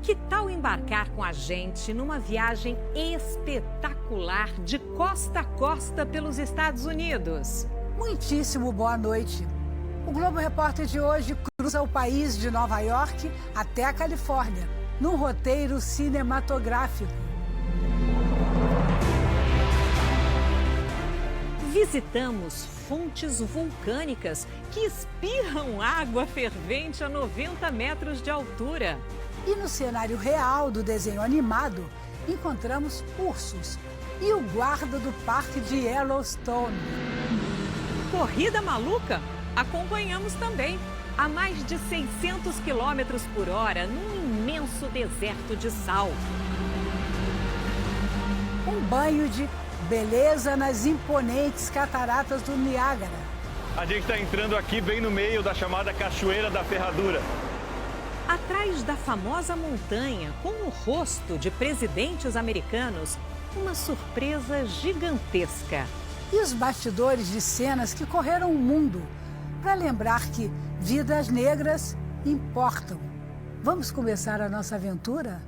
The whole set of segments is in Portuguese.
Que tal embarcar com a gente numa viagem espetacular de costa a costa pelos Estados Unidos? Muitíssimo boa noite. O Globo Repórter de hoje cruza o país de Nova York até a Califórnia, num roteiro cinematográfico. Visitamos fontes vulcânicas que espirram água fervente a 90 metros de altura. E no cenário real do desenho animado, encontramos ursos e o guarda do parque de Yellowstone. Corrida maluca? Acompanhamos também, a mais de 600 km por hora, num imenso deserto de sal. Um banho de beleza nas imponentes cataratas do Niágara. A gente está entrando aqui bem no meio da chamada Cachoeira da Ferradura. Atrás da famosa montanha, com o rosto de presidentes americanos, uma surpresa gigantesca. E os bastidores de cenas que correram o mundo, para lembrar que vidas negras importam. Vamos começar a nossa aventura?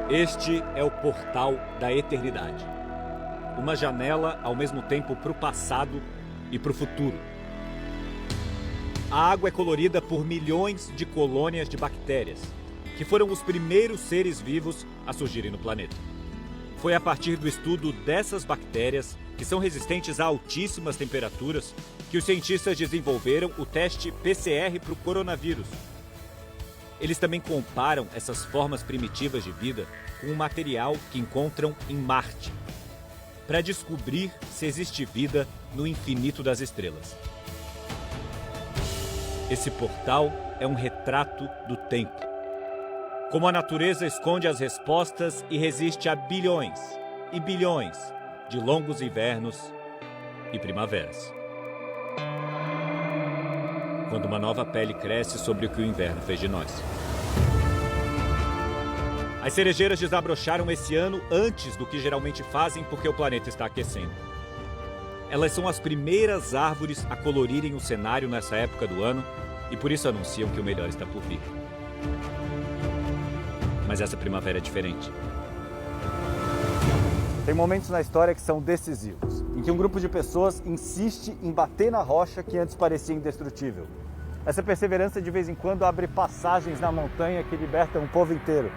Este é o portal da eternidade. Uma janela ao mesmo tempo para o passado e para o futuro. A água é colorida por milhões de colônias de bactérias, que foram os primeiros seres vivos a surgirem no planeta. Foi a partir do estudo dessas bactérias, que são resistentes a altíssimas temperaturas, que os cientistas desenvolveram o teste PCR para o coronavírus. Eles também comparam essas formas primitivas de vida com o material que encontram em Marte, para descobrir se existe vida no infinito das estrelas. Esse portal é um retrato do tempo. Como a natureza esconde as respostas e resiste a bilhões e bilhões de longos invernos e primaveras. Quando uma nova pele cresce sobre o que o inverno fez de nós. As cerejeiras desabrocharam esse ano antes do que geralmente fazem porque o planeta está aquecendo. Elas são as primeiras árvores a colorirem o cenário nessa época do ano e por isso anunciam que o melhor está por vir. Mas essa primavera é diferente. Tem momentos na história que são decisivos, em que um grupo de pessoas insiste em bater na rocha que antes parecia indestrutível. Essa perseverança de vez em quando abre passagens na montanha que libertam um povo inteiro.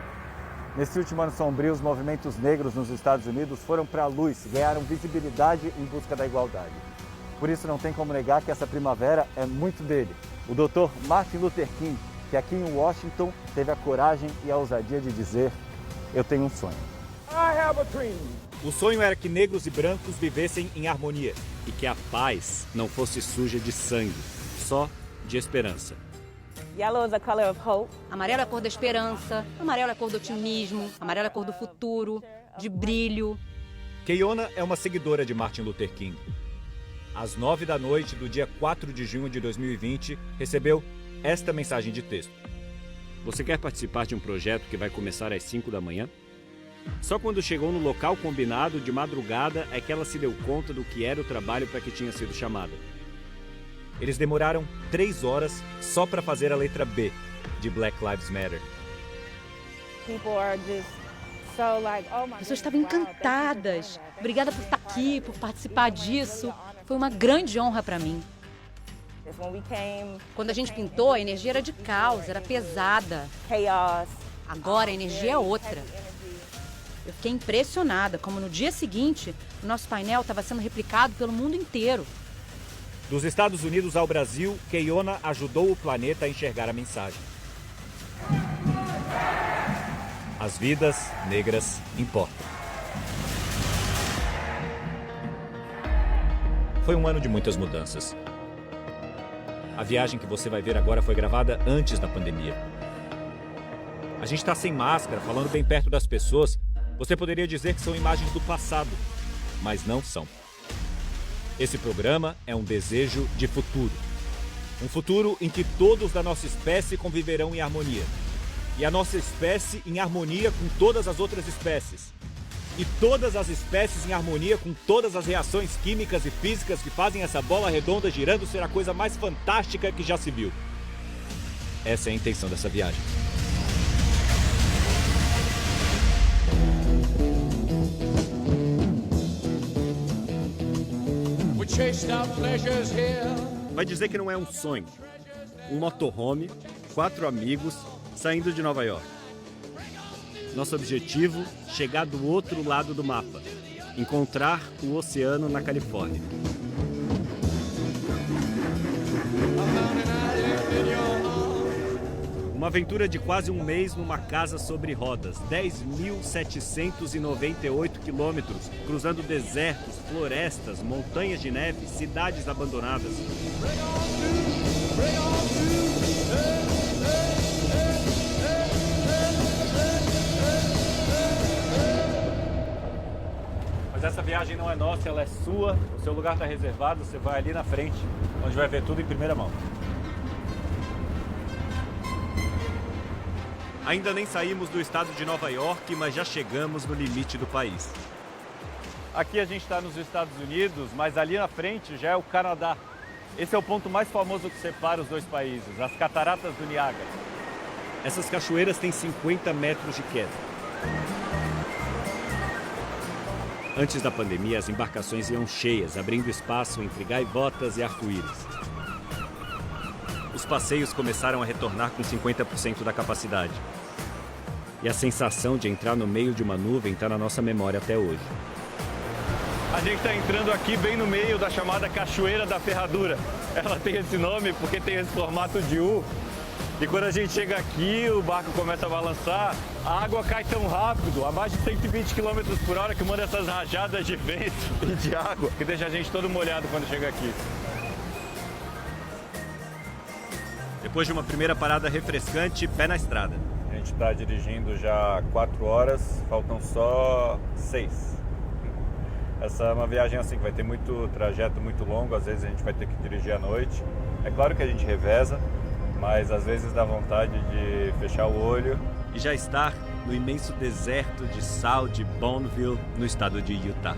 Nesse último ano sombrio, os movimentos negros nos Estados Unidos foram para a luz, ganharam visibilidade em busca da igualdade. Por isso não tem como negar que essa primavera é muito dele, o Dr. Martin Luther King, que aqui em Washington teve a coragem e a ousadia de dizer: eu tenho um sonho. O sonho era que negros e brancos vivessem em harmonia e que a paz não fosse suja de sangue, só de esperança. Yellow is a color of hope. Amarelo é a cor da esperança, amarelo é a cor do otimismo, amarelo é a cor do futuro, de brilho. Keiona é uma seguidora de Martin Luther King. Às 9 da noite do dia 4 de junho de 2020, recebeu esta mensagem de texto. Você quer participar de um projeto que vai começar às 5 da manhã? Só quando chegou no local combinado de madrugada é que ela se deu conta do que era o trabalho para que tinha sido chamada. Eles demoraram 3 horas só para fazer a letra B de Black Lives Matter. As pessoas estavam encantadas. Obrigada por estar aqui, por participar disso. Foi uma grande honra para mim. Quando a gente pintou, a energia era de caos, era pesada. Agora a energia é outra. Eu fiquei impressionada, como no dia seguinte, o nosso painel estava sendo replicado pelo mundo inteiro. Dos Estados Unidos ao Brasil, Keiona ajudou o planeta a enxergar a mensagem. As vidas negras importam. Foi um ano de muitas mudanças. A viagem que você vai ver agora foi gravada antes da pandemia. A gente está sem máscara, falando bem perto das pessoas. Você poderia dizer que são imagens do passado, mas não são. Esse programa é um desejo de futuro. Um futuro em que todos da nossa espécie conviverão em harmonia. E a nossa espécie em harmonia com todas as outras espécies. e todas as espécies em harmonia com todas as reações químicas e físicas que fazem essa bola redonda girando ser a coisa mais fantástica que já se viu. Essa é a intenção dessa viagem. Vai dizer que não é um sonho. Um motorhome, 4 amigos, saindo de Nova York. Nosso objetivo, chegar do outro lado do mapa. Encontrar o oceano na Califórnia. Uma aventura de quase um mês numa casa sobre rodas. 10.798 quilômetros, cruzando desertos, florestas, montanhas de neve, cidades abandonadas. Mas essa viagem não é nossa, ela é sua. O seu lugar está reservado, você vai ali na frente, onde vai ver tudo em primeira mão. Ainda nem saímos do estado de Nova York, mas já chegamos no limite do país. Aqui a gente está nos Estados Unidos, mas ali na frente já é o Canadá. Esse é o ponto mais famoso que separa os dois países, as Cataratas do Niágara. Essas cachoeiras têm 50 metros de queda. Antes da pandemia, as embarcações iam cheias, abrindo espaço entre gaivotas e arco-íris. Os passeios começaram a retornar com 50% da capacidade. E a sensação de entrar no meio de uma nuvem está na nossa memória até hoje. A gente está entrando aqui bem no meio da chamada Cachoeira da Ferradura. Ela tem esse nome porque tem esse formato de U. E quando a gente chega aqui, o barco começa a balançar, a água cai tão rápido, a mais de 120 km por hora, que manda essas rajadas de vento e de água, que deixa a gente todo molhado quando chega aqui. Depois de uma primeira parada refrescante, pé na estrada. A gente está dirigindo já 4 horas, faltam só 6. Essa é uma viagem assim que vai ter muito trajeto muito longo, às vezes a gente vai ter que dirigir à noite. É claro que a gente reveza, mas às vezes dá vontade de fechar o olho. E já estar no imenso deserto de sal de Bonneville, no estado de Utah.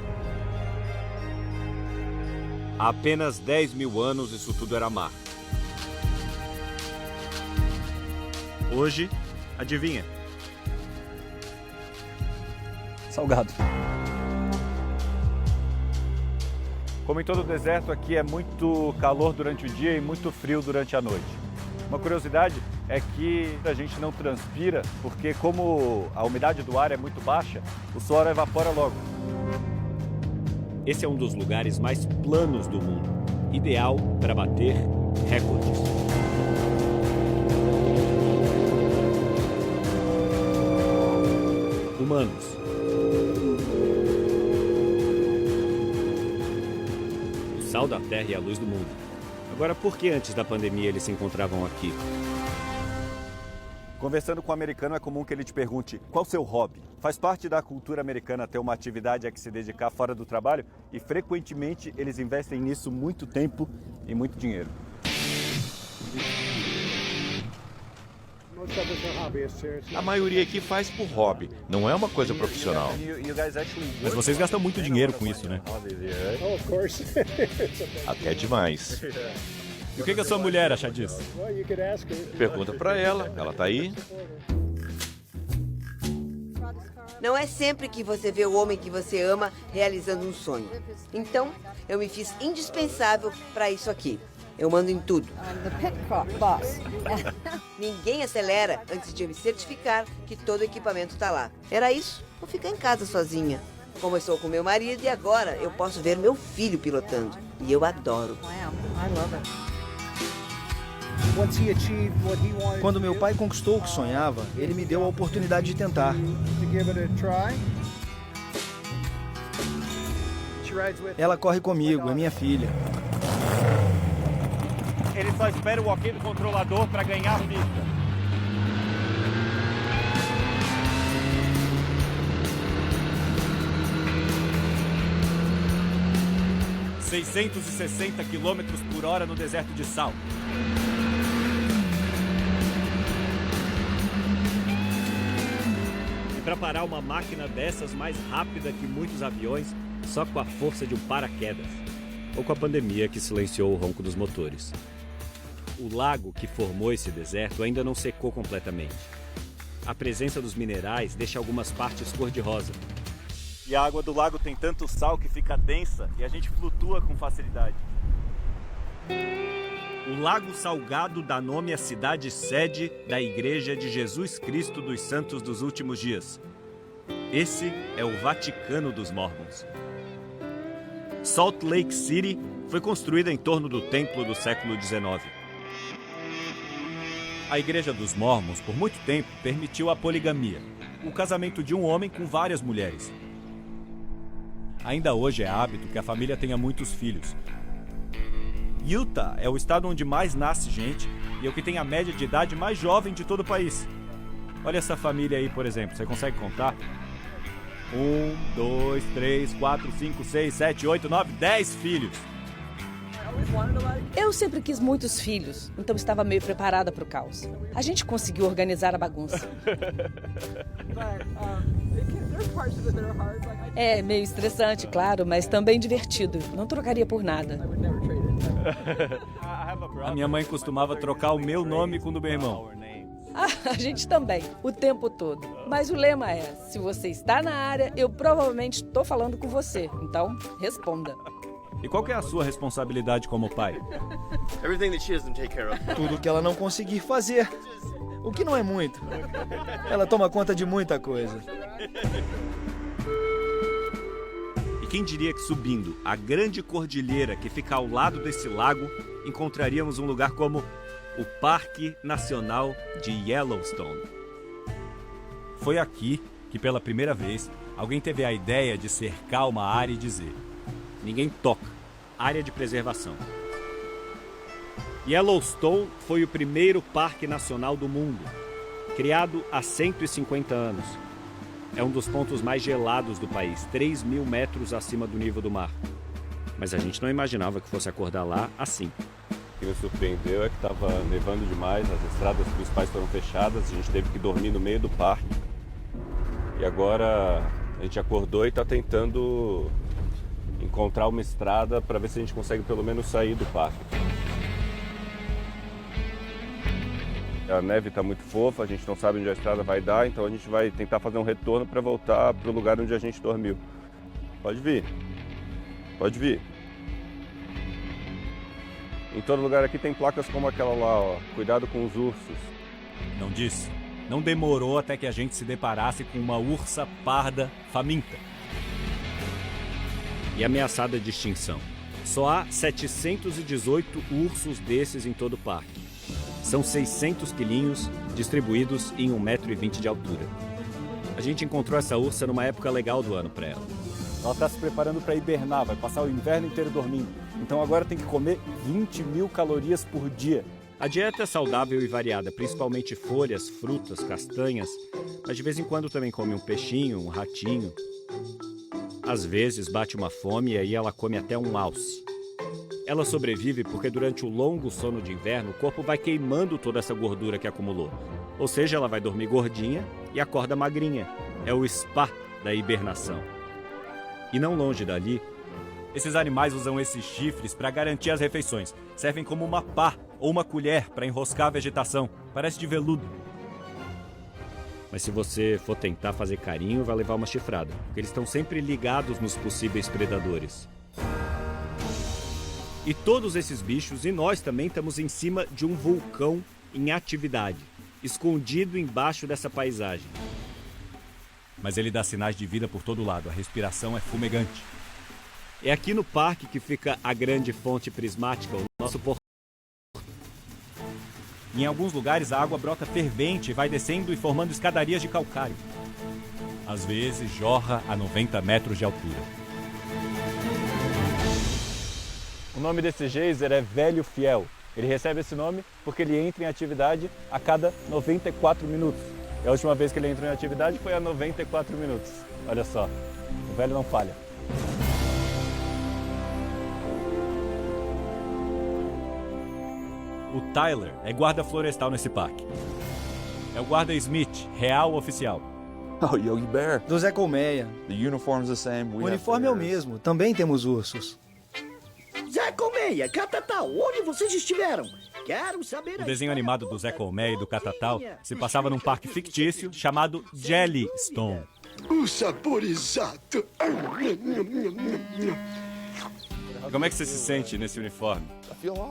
Há apenas 10 mil anos isso tudo era mar. Hoje, adivinha? Salgado. Como em todo o deserto, aqui é muito calor durante o dia e muito frio durante a noite. Uma curiosidade é que a gente não transpira, porque como a umidade do ar é muito baixa, o suor evapora logo. Esse é um dos lugares mais planos do mundo, ideal para bater recordes. Humanos. O sal da terra e a luz do mundo. Agora, por que antes da pandemia eles se encontravam aqui? Conversando com um americano, é comum que ele te pergunte qual o seu hobby. Faz parte da cultura americana ter uma atividade a que se dedicar fora do trabalho e, frequentemente, eles investem nisso muito tempo e muito dinheiro. A maioria aqui faz por hobby, não é uma coisa profissional. Mas vocês gastam muito dinheiro com isso, né? Até demais. E o que a sua mulher acha disso? Pergunta pra ela, ela tá aí? Não é sempre que você vê o homem que você ama realizando um sonho. Então, eu me fiz indispensável para isso aqui. Eu mando em tudo. Ninguém acelera antes de eu me certificar que todo o equipamento está lá. Era isso, vou ficar em casa sozinha. Começou com meu marido e agora eu posso ver meu filho pilotando. E eu adoro. Quando meu pai conquistou o que sonhava, ele me deu a oportunidade de tentar. Ela corre comigo, é minha filha. Ele só espera o ok do controlador para ganhar a pista. ...660 km por hora no deserto de sal. para parar uma máquina dessas mais rápida que muitos aviões, só com a força de um paraquedas. Ou com a pandemia que silenciou o ronco dos motores. O lago que formou esse deserto ainda não secou completamente. A presença dos minerais deixa algumas partes cor-de-rosa. E a água do lago tem tanto sal que fica densa e a gente flutua com facilidade. O Lago Salgado dá nome à cidade sede da Igreja de Jesus Cristo dos Santos dos Últimos Dias. Esse é o Vaticano dos Mormons. Salt Lake City foi construída em torno do templo do século XIX. A Igreja dos Mormons, por muito tempo, permitiu a poligamia, o casamento de um homem com várias mulheres. Ainda hoje é hábito que a família tenha muitos filhos. Utah é o estado onde mais nasce gente e é o que tem a média de idade mais jovem de todo o país. Olha essa família aí, por exemplo, você consegue contar? 1, 2, 3, 4, 5, 6, 7, 8, 9, 10 filhos. Eu sempre quis muitos filhos, então estava meio preparada para o caos. A gente conseguiu organizar a bagunça. É meio estressante, claro, mas também divertido. Não trocaria por nada. A minha mãe costumava trocar o meu nome com o do meu irmão. A gente também, o tempo todo. Mas o lema é, se você está na área, eu provavelmente estou falando com você. Então, responda. E qual que é a sua responsabilidade como pai? Tudo que ela não conseguir fazer. O que não é muito. Ela toma conta de muita coisa. E quem diria que subindo a grande cordilheira que fica ao lado desse lago, encontraríamos um lugar como o Parque Nacional de Yellowstone. Foi aqui que, pela primeira vez, alguém teve a ideia de cercar uma área e dizer: ninguém toca, área de preservação. Yellowstone foi o primeiro parque nacional do mundo, criado há 150 anos. É um dos pontos mais gelados do país, 3.000 metros acima do nível do mar. Mas a gente não imaginava que fosse acordar lá assim. O que me surpreendeu é que estava nevando demais, as estradas principais foram fechadas, a gente teve que dormir no meio do parque. E agora a gente acordou e está tentando encontrar uma estrada para ver se a gente consegue pelo menos sair do parque. A neve está muito fofa, a gente não sabe onde a estrada vai dar, então a gente vai tentar fazer um retorno para voltar para o lugar onde a gente dormiu. Pode vir. Pode vir. Em todo lugar aqui tem placas como aquela lá, ó. Cuidado com os ursos. Não disse. Não demorou até que a gente se deparasse com uma ursa parda faminta e ameaçada de extinção. Só há 718 ursos desses em todo o parque. São 600 quilinhos distribuídos em 1,20 m de altura. A gente encontrou essa ursa numa época legal do ano para ela. Ela está se preparando para hibernar, vai passar o inverno inteiro dormindo. Então agora tem que comer 20.000 calorias por dia. A dieta é saudável e variada, principalmente folhas, frutas, castanhas, mas de vez em quando também come um peixinho, um ratinho. Às vezes bate uma fome e aí ela come até um alce. Ela sobrevive porque durante o longo sono de inverno o corpo vai queimando toda essa gordura que acumulou. Ou seja, ela vai dormir gordinha e acorda magrinha. É o spa da hibernação. E não longe dali, esses animais usam esses chifres para garantir as refeições. Servem como uma pá ou uma colher para enroscar a vegetação. Parece de veludo. Mas se você for tentar fazer carinho, vai levar uma chifrada. Porque eles estão sempre ligados nos possíveis predadores. E todos esses bichos, e nós também, estamos em cima de um vulcão em atividade, escondido embaixo dessa paisagem. Mas ele dá sinais de vida por todo lado, a respiração é fumegante. É aqui no parque que fica a grande fonte prismática, o nosso porto. Em alguns lugares a água brota fervente e vai descendo e formando escadarias de calcário. Às vezes jorra a 90 metros de altura. O nome desse geyser é Velho Fiel. Ele recebe esse nome porque ele entra em atividade a cada 94 minutos. E a última vez que ele entrou em atividade foi a 94 minutos. Olha só, o velho não falha. O Tyler é guarda florestal nesse parque. É o guarda Smith, real oficial. Oh, Yogi Bear. Do Zé Colmeia. The uniform's the same. O uniforme é o mesmo. Também temos ursos. Zé Colmeia, Catatal, onde vocês estiveram? Quero saber... O desenho animado do Zé Colmeia e do Catatal se passava num parque fictício chamado Jellystone. O saborizado. Como é que você se sente nesse uniforme?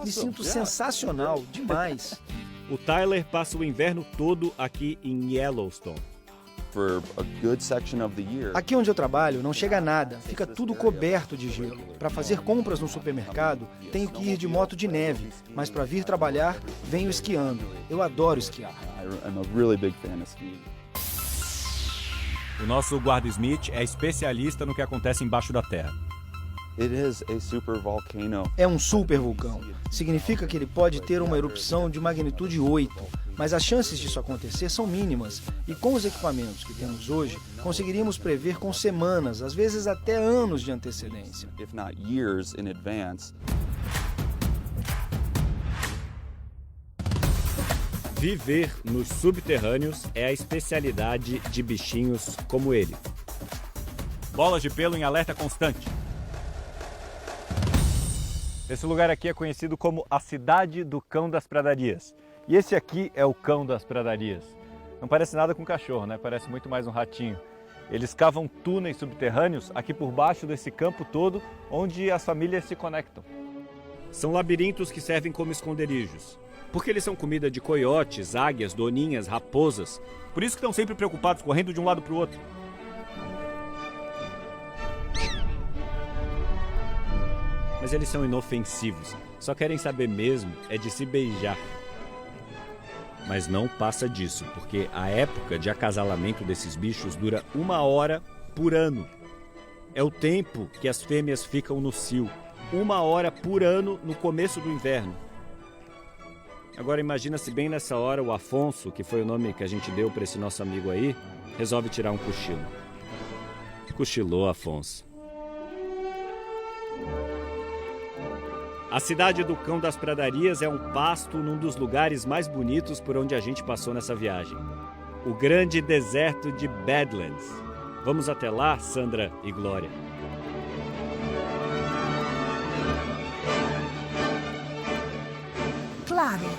Me sinto sensacional, demais. O Tyler passa o inverno todo aqui em Yellowstone. Aqui onde eu trabalho não chega nada, fica tudo coberto de gelo. Para fazer compras no supermercado, tenho que ir de moto de neve, mas para vir trabalhar, venho esquiando. Eu adoro esquiar. O nosso guarda Smith é especialista no que acontece embaixo da terra. É um supervulcão. Significa que ele pode ter uma erupção de magnitude 8, mas as chances disso acontecer são mínimas. E com os equipamentos que temos hoje, conseguiríamos prever com semanas, às vezes até anos de antecedência. Viver nos subterrâneos é a especialidade de bichinhos como ele. Bolas de pelo em alerta constante. Esse lugar aqui é conhecido como a Cidade do Cão das Pradarias. E esse aqui é o Cão das Pradarias. Não parece nada com cachorro, né? Parece muito mais um ratinho. Eles cavam túneis subterrâneos aqui por baixo desse campo todo, onde as famílias se conectam. São labirintos que servem como esconderijos. Porque eles são comida de coiotes, águias, doninhas, raposas. Por isso que estão sempre preocupados, correndo de um lado para o outro. Mas eles são inofensivos. Só querem saber mesmo é de se beijar. Mas não passa disso, porque a época de acasalamento desses bichos dura 1 hora por ano. É o tempo que as fêmeas ficam no cio. 1 hora por ano no começo do inverno. Agora imagina se bem nessa hora o Afonso, que foi o nome que a gente deu para esse nosso amigo aí, resolve tirar um cochilo. Cochilou, Afonso. A Cidade do Cão das Pradarias é um pasto num dos lugares mais bonitos por onde a gente passou nessa viagem. O grande deserto de Badlands. Vamos até lá, Sandra e Glória. Claro,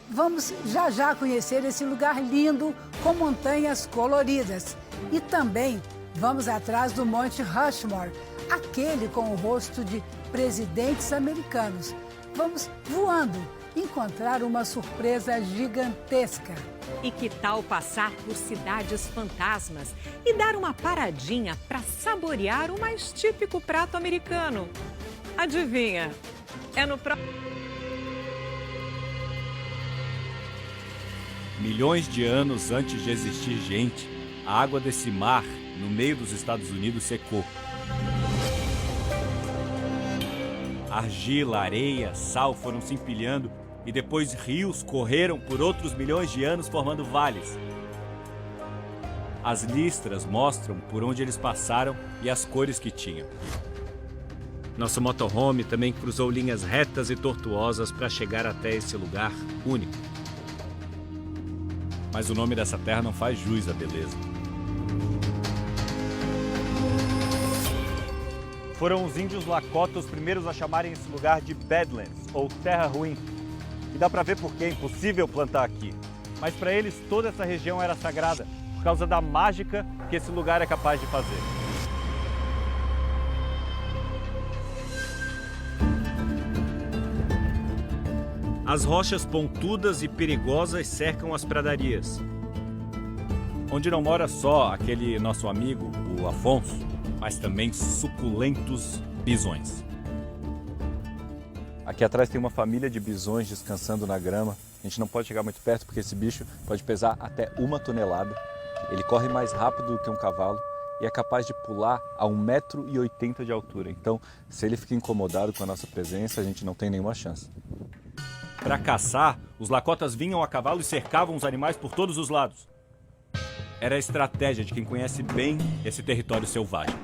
vamos já conhecer esse lugar lindo com montanhas coloridas. E também vamos atrás do Monte Rushmore, aquele com o rosto de presidentes americanos. Vamos voando, encontrar uma surpresa gigantesca. E que tal passar por cidades fantasmas e dar uma paradinha para saborear o mais típico prato americano? Adivinha? É no próximo. Milhões de anos antes de existir gente, a água desse mar, no meio dos Estados Unidos, secou. Argila, areia, sal foram se empilhando e depois rios correram por outros milhões de anos formando vales. As listras mostram por onde eles passaram e as cores que tinham. Nosso motorhome também cruzou linhas retas e tortuosas para chegar até esse lugar único. Mas o nome dessa terra não faz jus à beleza. Foram os índios Lakota os primeiros a chamarem esse lugar de Badlands, ou Terra Ruim. E dá pra ver por que é impossível plantar aqui. Mas para eles toda essa região era sagrada, por causa da mágica que esse lugar é capaz de fazer. As rochas pontudas e perigosas cercam as pradarias, onde não mora só aquele nosso amigo, o Afonso, mas também suculentos bisões. Aqui atrás tem uma família de bisões descansando na grama. A gente não pode chegar muito perto porque esse bicho pode pesar até 1 tonelada. Ele corre mais rápido do que um cavalo e é capaz de pular a 1,80 m de altura. Então, se ele fica incomodado com a nossa presença, a gente não tem nenhuma chance. Para caçar, os Lakotas vinham a cavalo e cercavam os animais por todos os lados. Era a estratégia de quem conhece bem esse território selvagem.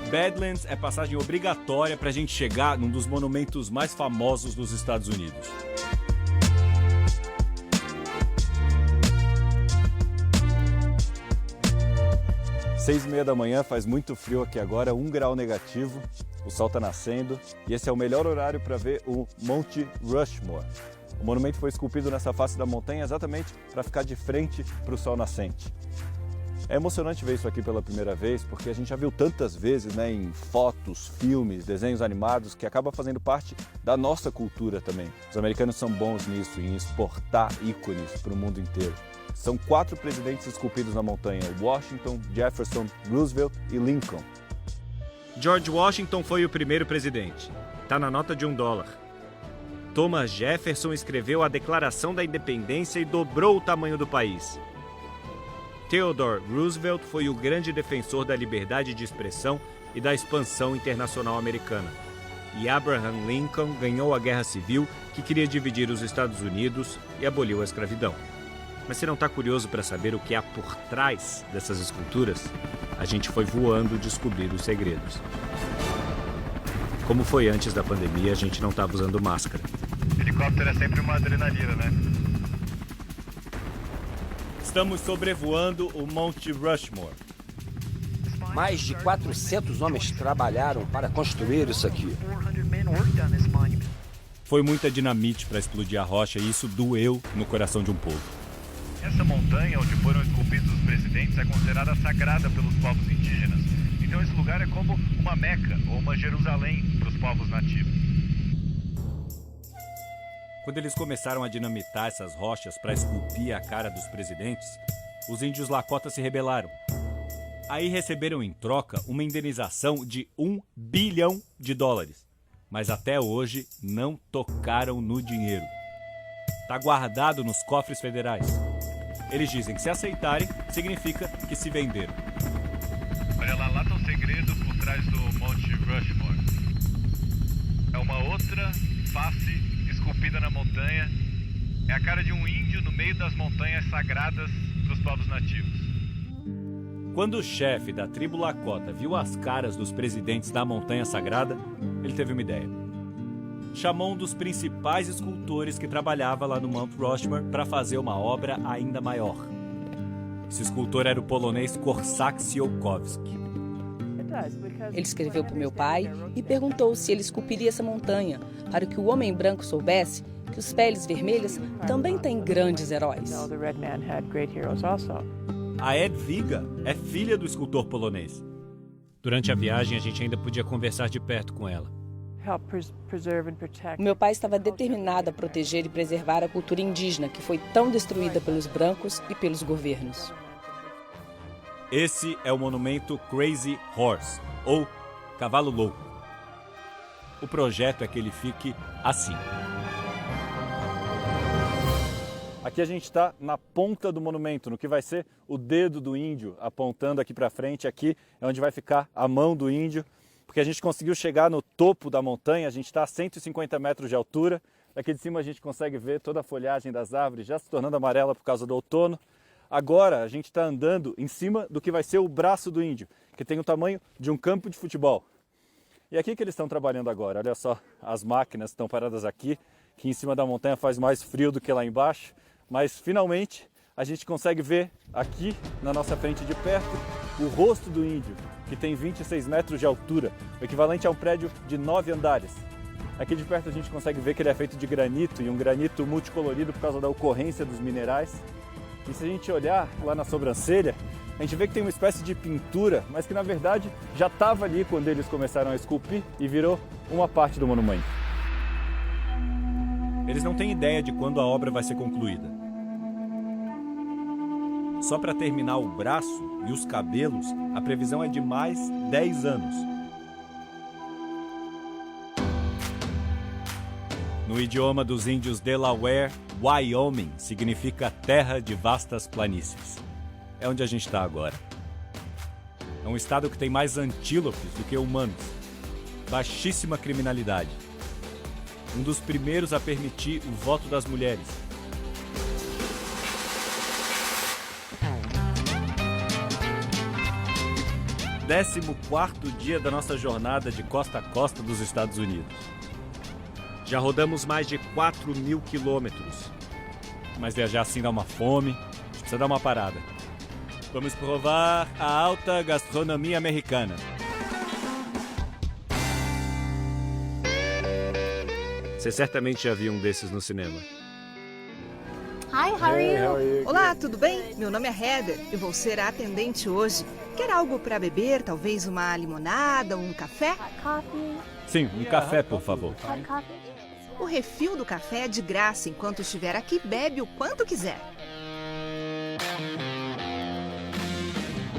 Badlands é passagem obrigatória para a gente chegar num dos monumentos mais famosos dos Estados Unidos. 6h30 da manhã, faz muito frio aqui agora, 1 grau negativo, o sol está nascendo e esse é o melhor horário para ver o Monte Rushmore. O monumento foi esculpido nessa face da montanha exatamente para ficar de frente para o sol nascente. É emocionante ver isso aqui pela primeira vez, porque a gente já viu tantas vezes, né, em fotos, filmes, desenhos animados, que acaba fazendo parte da nossa cultura também. Os americanos são bons nisso, em exportar ícones para o mundo inteiro. São 4 presidentes esculpidos na montanha: Washington, Jefferson, Roosevelt e Lincoln. George Washington foi o primeiro presidente. Está na nota de $1. Thomas Jefferson escreveu a Declaração da Independência e dobrou o tamanho do país. Theodore Roosevelt foi o grande defensor da liberdade de expressão e da expansão internacional americana. E Abraham Lincoln ganhou a Guerra Civil, que queria dividir os Estados Unidos e aboliu a escravidão. Mas se não está curioso para saber o que há por trás dessas esculturas, a gente foi voando descobrir os segredos. Como foi antes da pandemia, a gente não estava usando máscara. Helicóptero é sempre uma adrenalina, né? Estamos sobrevoando o Monte Rushmore. Mais de 400 homens trabalharam para construir isso aqui. Foi muita dinamite para explodir a rocha e isso doeu no coração de um povo. Essa montanha onde foram esculpidos os presidentes é considerada sagrada pelos povos indígenas. Então esse lugar é como uma Meca ou uma Jerusalém para os povos nativos. Quando eles começaram a dinamitar essas rochas para esculpir a cara dos presidentes, os índios Lakota se rebelaram. Aí receberam em troca uma indenização de $1 bilhão. Mas até hoje não tocaram no dinheiro. Está guardado nos cofres federais. Eles dizem que se aceitarem, significa que se venderam. Olha lá está o segredo por trás do Monte Rushmore. É uma outra face esculpida na montanha. É a cara de um índio no meio das montanhas sagradas para os povos nativos. Quando o chefe da tribo Lakota viu as caras dos presidentes da montanha sagrada, ele teve uma ideia. Chamou um dos principais escultores que trabalhava lá no Mount Rushmore para fazer uma obra ainda maior. Esse escultor era o polonês Korczak Tsiolkovski. Ele escreveu para o meu pai e perguntou se ele esculpiria essa montanha, para que o homem branco soubesse que os peles vermelhas também têm grandes heróis. A Edwiga é filha do escultor polonês. Durante a viagem, a gente ainda podia conversar de perto com ela. O meu pai estava determinado a proteger e preservar a cultura indígena, que foi tão destruída pelos brancos e pelos governos. Esse é o monumento Crazy Horse, ou Cavalo Louco. O projeto é que ele fique assim. Aqui a gente está na ponta do monumento, no que vai ser o dedo do índio, apontando aqui para frente. Aqui é onde vai ficar a mão do índio, porque a gente conseguiu chegar no topo da montanha. A gente está a 150 metros de altura. Daqui de cima a gente consegue ver toda a folhagem das árvores já se tornando amarela por causa do outono. Agora a gente está andando em cima do que vai ser o braço do índio, que tem o tamanho de um campo de futebol. E aqui que eles estão trabalhando agora, olha só, as máquinas estão paradas aqui, que em cima da montanha faz mais frio do que lá embaixo, mas finalmente a gente consegue ver aqui na nossa frente de perto o rosto do índio, que tem 26 metros de altura, o equivalente a um prédio de 9 andares. Aqui de perto a gente consegue ver que ele é feito de granito, e um granito multicolorido por causa da ocorrência dos minerais. E se a gente olhar lá na sobrancelha, a gente vê que tem uma espécie de pintura, mas que na verdade já estava ali quando eles começaram a esculpir e virou uma parte do monumento. Eles não têm ideia de quando a obra vai ser concluída. Só para terminar o braço e os cabelos, a previsão é de mais 10 anos. No idioma dos índios Delaware, Wyoming significa terra de vastas planícies. É onde a gente está agora. É um estado que tem mais antílopes do que humanos. Baixíssima criminalidade. Um dos primeiros a permitir o voto das mulheres. Décimo quarto dia da nossa jornada de costa a costa dos Estados Unidos. Já rodamos mais de 4.000 quilômetros. Mas viajar assim dá uma fome, a gente precisa dar uma parada. Vamos provar a alta gastronomia americana. Você certamente já viu um desses no cinema. Hi, how are you? Olá, tudo bem? Meu nome é Heather e vou ser a atendente hoje. Quer algo para beber? Talvez uma limonada ou um café? Sim, um café, por favor. O refil do café é de graça. Enquanto estiver aqui, bebe o quanto quiser.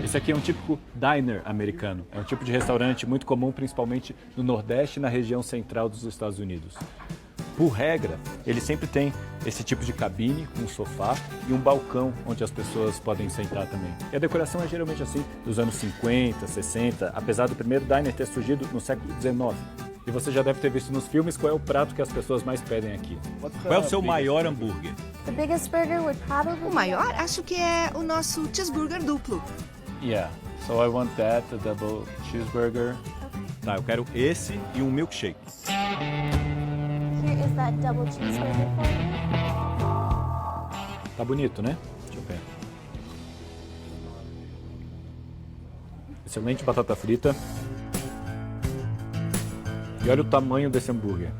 Esse aqui é um típico diner americano. É um tipo de restaurante muito comum, principalmente no Nordeste e na região central dos Estados Unidos. Por regra, ele sempre tem esse tipo de cabine com um sofá e um balcão onde as pessoas podem sentar também. E a decoração é geralmente assim, dos anos 50, 60, apesar do primeiro diner ter surgido no século XIX. E você já deve ter visto nos filmes qual é o prato que as pessoas mais pedem aqui. Qual é o seu maior hambúrguer? O maior, acho que é o nosso cheeseburger duplo. Yeah, so I want that, a double cheeseburger. Tá, eu quero esse e um milkshake. Is that double cheeseburger for me? Tá bonito, né? Deixa eu ver. Excelente batata frita. E olha o tamanho desse hambúrguer.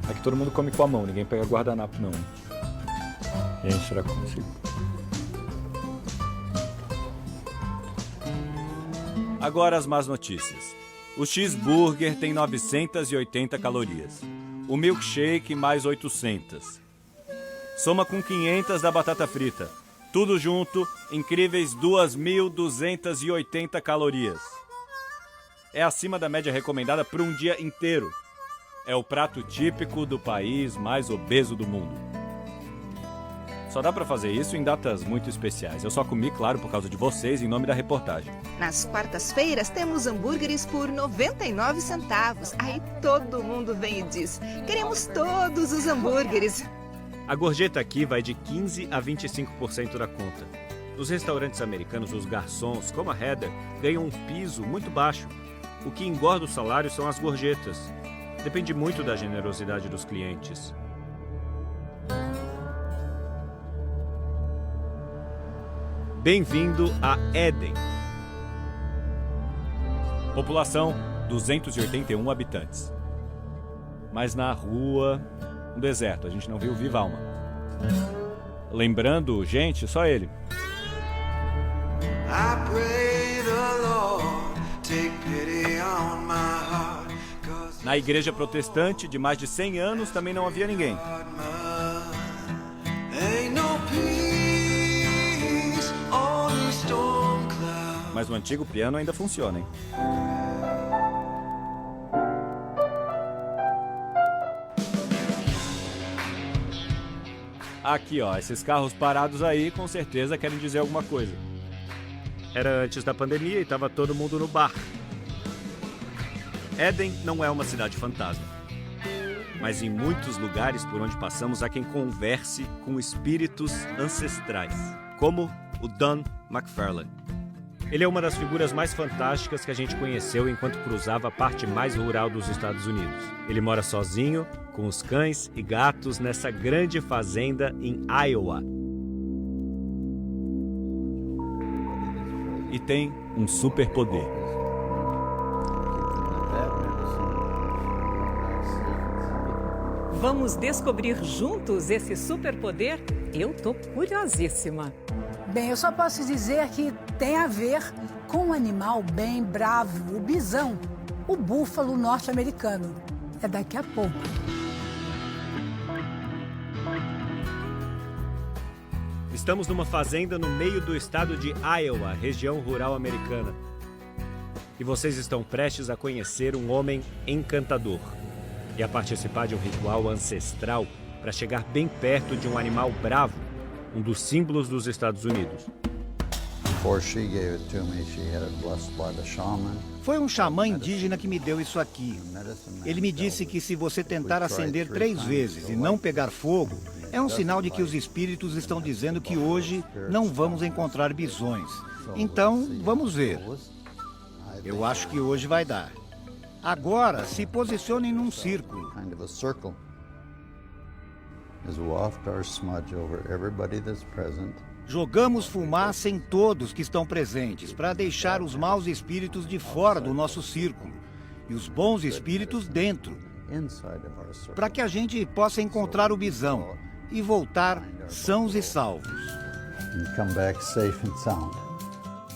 Aqui todo mundo come com a mão, ninguém pega guardanapo não. Gente, será que eu consigo? Agora as más notícias. O cheeseburger tem 980 calorias. O milkshake mais 800. Soma com 500 da batata frita. Tudo junto, incríveis 2.280 calorias. É acima da média recomendada por um dia inteiro. É o prato típico do país mais obeso do mundo. Só dá pra fazer isso em datas muito especiais. Eu só comi, claro, por causa de vocês, em nome da reportagem. Nas quartas-feiras temos hambúrgueres por 99 centavos. Aí todo mundo vem e diz: queremos todos os hambúrgueres. A gorjeta aqui vai de 15% a 25% da conta. Nos restaurantes americanos, os garçons, como a Heather, ganham um piso muito baixo. O que engorda o salário são as gorjetas. Depende muito da generosidade dos clientes. Bem-vindo a Eden. População, 281 habitantes. Mas na rua, um deserto, a gente não viu viva alma. Lembrando, gente, só ele. Na igreja protestante, de mais de 100 anos, também não havia ninguém. Mas o antigo piano ainda funciona, hein? Aqui, ó, esses carros parados aí com certeza querem dizer alguma coisa. Era antes da pandemia e tava todo mundo no bar. Eden não é uma cidade fantasma. Mas em muitos lugares por onde passamos há quem converse com espíritos ancestrais, como o Don McFarlane. Ele é uma das figuras mais fantásticas que a gente conheceu enquanto cruzava a parte mais rural dos Estados Unidos. Ele mora sozinho, com os cães e gatos nessa grande fazenda em Iowa. E tem um superpoder. Vamos descobrir juntos esse superpoder? Eu tô curiosíssima. Bem, eu só posso dizer que tem a ver com um animal bem bravo, o bisão, o búfalo norte-americano. É daqui a pouco. Estamos numa fazenda no meio do estado de Iowa, região rural americana. E vocês estão prestes a conhecer um homem encantador e a participar de um ritual ancestral para chegar bem perto de um animal bravo, um dos símbolos dos Estados Unidos. Foi um xamã indígena que me deu isso aqui. Ele me disse que se você tentar acender 3 vezes e não pegar fogo, é um sinal de que os espíritos estão dizendo que hoje não vamos encontrar bisões. Então, vamos ver. Eu acho que hoje vai dar. Agora, se posicionem num círculo. Jogamos fumaça em todos que estão presentes para deixar os maus espíritos de fora do nosso círculo e os bons espíritos dentro, para que a gente possa encontrar o bisão e voltar sãos e salvos.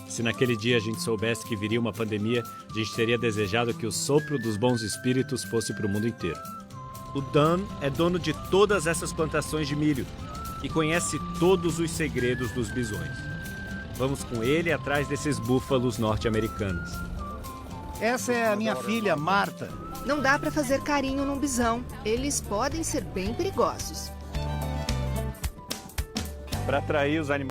Se naquele dia a gente soubesse que viria uma pandemia, a gente teria desejado que o sopro dos bons espíritos fosse para o mundo inteiro. O Dan é dono de todas essas plantações de milho e conhece todos os segredos dos bisões. Vamos com ele atrás desses búfalos norte-americanos. Essa é a minha filha, Marta. Não dá para fazer carinho num bisão. Eles podem ser bem perigosos. Para atrair os animais